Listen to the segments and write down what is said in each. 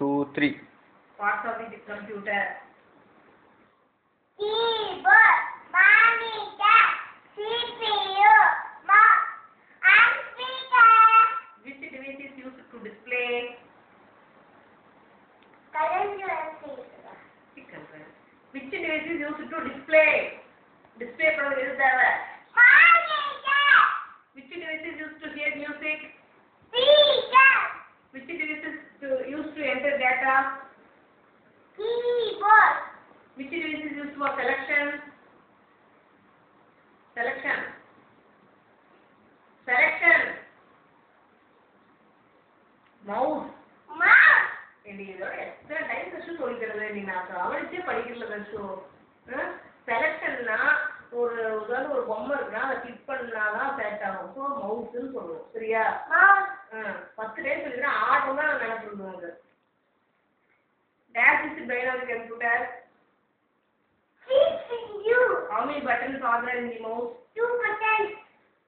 2, 3. Parts of the computer. Keyboard, monitor, CPU, mouse, and speaker. Which device is used to display? Which device is used to display? Display from where is there? Monitor, Which device is used to hear music? speaker, Which device is used to enter data? keyboard, Which device is used for selection? Selection. Mouse. mouse. இதோட எத்தனை time கஷ்டம் சொல்லிக்கிறது நீ நான் கவனிச்சே படிக்கல கஷ்டம். செலக்ஷன்னா உதாரணம் ஒரு பொம்மை இருக்குன்னா அதை கிளிக் பண்ணாதான் செலக்ட் ஆகும். ஸோ மவுஸ்ன்னு சொல்லுவோம். சரியா? 10 டைம் சொல்லிக்கிறேன் 6 தான் நினைப்பு சொல்லுவாங்க. Dash is the brain of the computer. CPU. How many buttons are there in the mouse? 2 buttons.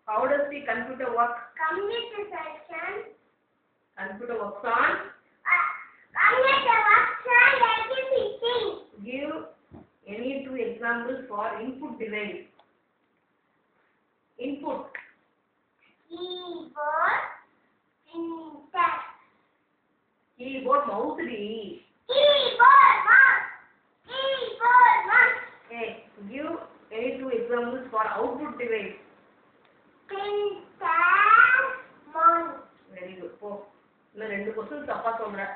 How does the computer work? Computer section. Computer works on. Computer works on everything. Give any 2 examples for input device. Input. Keyboard, printer. Keyboard, mouse di. Keyboard, mouse. Keyboard, mouse. Hey, give any 2 examples for output device. Printer, mouse. Very good. இன்னும் 2 questions தப்பா சொல்றேன்.